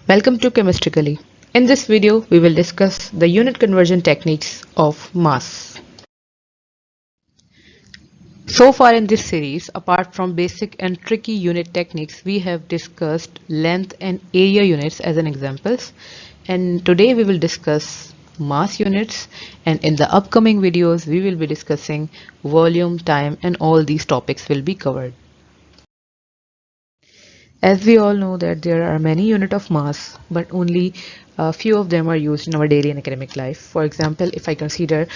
Welcome to Chemistrically. In this video, we will discuss the unit conversion techniques of mass. So far in this series, apart from basic and tricky unit techniques, we have discussed length and area units as an examples. And today we will discuss mass units, and in the upcoming videos we will be discussing volume, time, and all these topics will be covered. As we all know that there are many units of mass, but only a few of them are used in our daily and academic life. For example, if I consider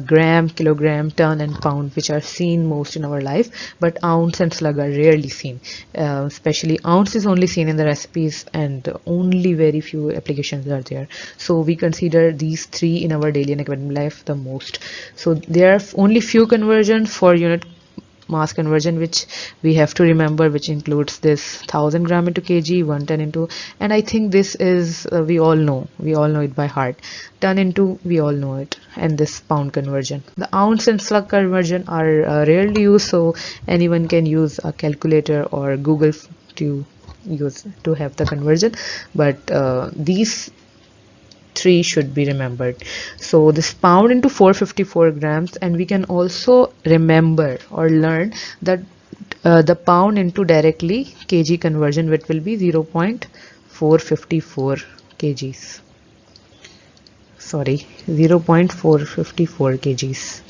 gram, kilogram, ton, and pound, which are seen most in our life, but ounce and slug are rarely seen. Especially ounce is only seen in the recipes, and only very few applications are there. So we consider these three in our daily and academic life the most. So there are only few conversions for unit mass conversion which we have to remember, which includes this 1000 gram into kg, 110 into, and I think this is we all know it by heart. Ton into, we all know it, and this pound conversion. The ounce and slug conversion are rarely used, so anyone can use a calculator or Google to use to have the conversion, but these three should be remembered. So this pound into 454 grams, and we can also remember or learn that the pound into directly kg conversion, which will be 0.454 kgs. Sorry, 0.454 kgs.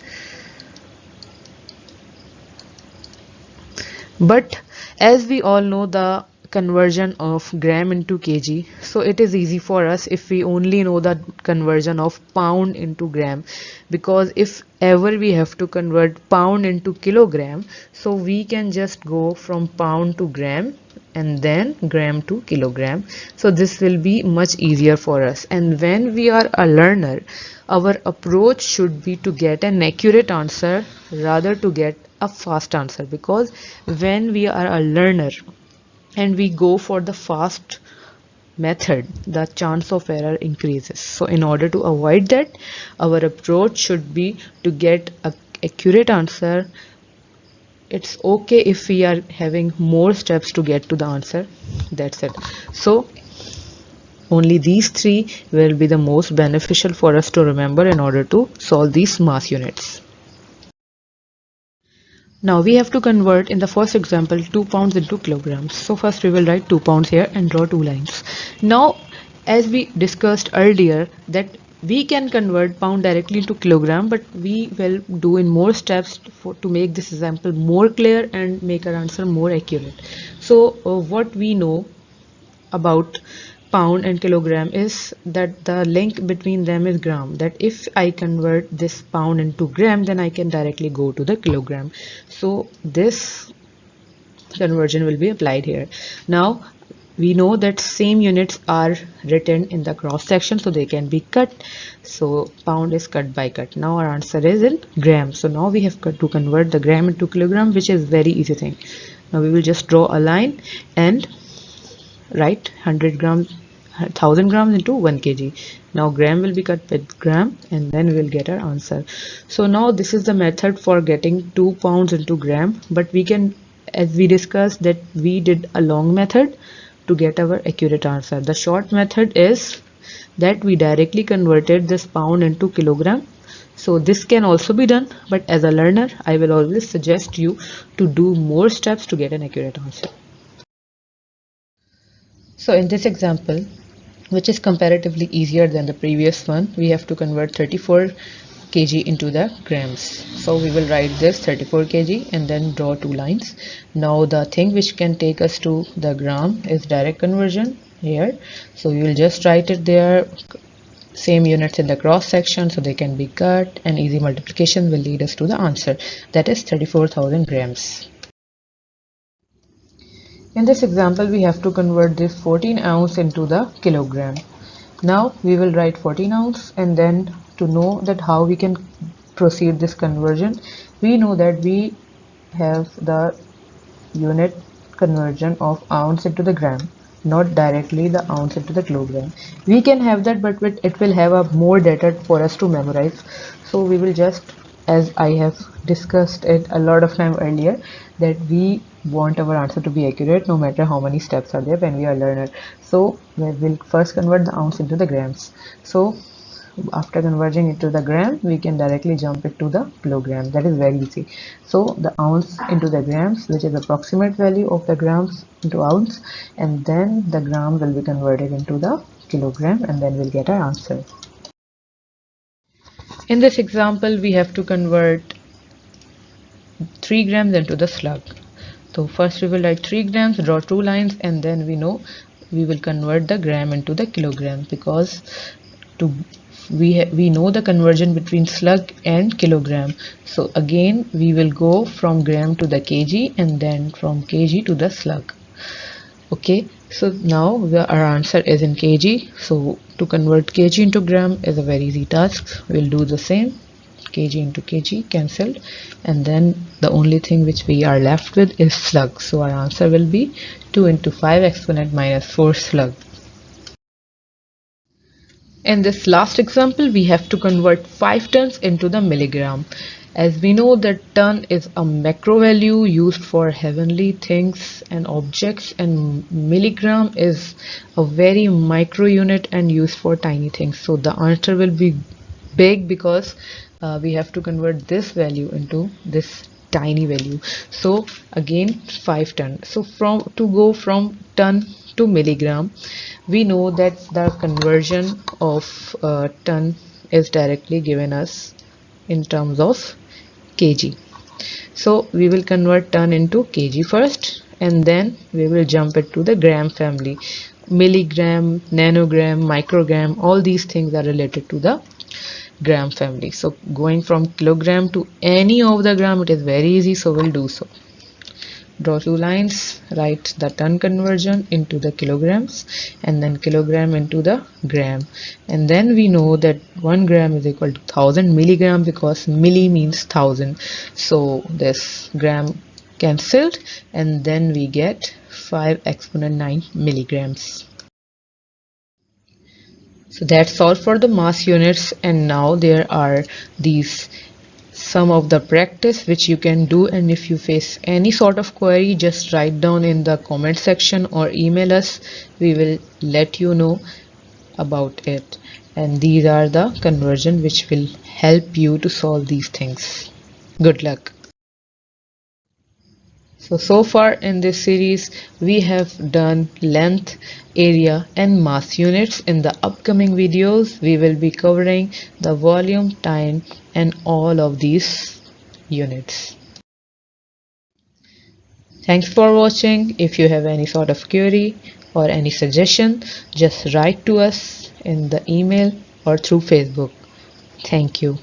But as we all know the conversion of gram into kg, so it is easy for us if we only know the conversion of pound into gram, because if ever we have to convert pound into kilogram, so we can just go from pound to gram and then gram to kilogram. So this will be much easier for us, and when we are a learner, our approach should be to get an accurate answer rather to get a fast answer, because when we are a learner and we go for the fast method, the chance of error increases. So in order to avoid that, our approach should be to get an accurate answer. It's okay if we are having more steps to get to the answer, that's it. So only these three will be the most beneficial for us to remember in order to solve these mass units. Now we have to convert in the first example 2 pounds into kilograms. So first we will write 2 pounds here and draw two lines. Now as we discussed earlier that we can convert pound directly into kilogram, but we will do in more steps to make this example more clear and make our answer more accurate. So what we know about pound and kilogram is that the link between them is gram, that if I convert this pound into gram, then I can directly go to the kilogram. So this conversion will be applied here. Now we know that same units are written in the cross section, so they can be cut. So pound is cut by cut. Now our answer is in grams. So now we have to convert the gram into kilogram, which is very easy thing. Now we will just draw a line and write 100 grams 1000 grams into 1 kg. Now gram will be cut with gram, and then we will get our answer. So now this is the method for getting 2 pounds into gram, but we can, as we discussed, that we did a long method to get our accurate answer. The short method is that we directly converted this pound into kilogram. So this can also be done, but as a learner I will always suggest you to do more steps to get an accurate answer. So in this example, which is comparatively easier than the previous one, we have to convert 34 kg into the grams. So we will write this 34 kg and then draw two lines. Now the thing which can take us to the gram is direct conversion here. So you will just write it there, same units in the cross section, so they can be cut, and easy multiplication will lead us to the answer, that is 34,000 grams. In this example, we have to convert this 14 ounce into the kilogram. Now we will write 14 ounce, and then to know that how we can proceed this conversion, we know that we have the unit conversion of ounce into the gram, not directly the ounce into the kilogram. We can have that, but it will have a more data for us to memorize. So we will just as I have discussed it a lot of time earlier, that we want our answer to be accurate no matter how many steps are there when we are learner. So we will first convert the ounce into the grams. So after converting it to the gram, we can directly jump it to the kilogram. That is very easy. So the ounce into the grams, which is approximate value of the grams into ounce, and then the gram will be converted into the kilogram, and then we'll get our answer. In this example, we have to convert 3 grams into the slug. So first we will write 3 grams, draw 2 lines, and then we know we will convert the gram into the kilogram, because to we know the conversion between slug and kilogram. So again we will go from gram to the kg, and then from kg to the slug. Okay, so now our answer is in kg. So to convert kg into gram is a very easy task. We'll do the same. Kg into kg cancelled, and then the only thing which we are left with is slug. So our answer will be 2 into 5 exponent minus 4 slug. In this last example, we have to convert 5 tons into the milligram. As we know that ton is a macro value used for heavenly things and objects, and milligram is a very micro unit and used for tiny things. So the answer will be big, because we have to convert this value into this tiny value. So again 5 ton. So to go from ton to milligram, we know that the conversion of ton is directly given us in terms of kg. So we will convert ton into kg first, and then we will jump it to the gram family. Milligram, nanogram, microgram, all these things are related to the gram family. So going from kilogram to any of the gram, it is very easy, so we'll do so. Draw 2 lines, write the ton conversion into the kilograms, and then kilogram into the gram. And then we know that 1 gram is equal to 1000 milligram, because milli means 1000. So this gram cancelled, and then we get 5 exponent 9 milligrams. So that's all for the mass units, and now there are these some of the practice which you can do, and if you face any sort of query, just write down in the comment section or email us. We will let you know about it, and these are the conversion which will help you to solve these things. Good luck. So far in this series we have done length, area and mass units. In the upcoming videos we will be covering the volume, time and all of these units. Thanks for watching. If you have any sort of query or any suggestion, just write to us in the email or through Facebook. Thank you.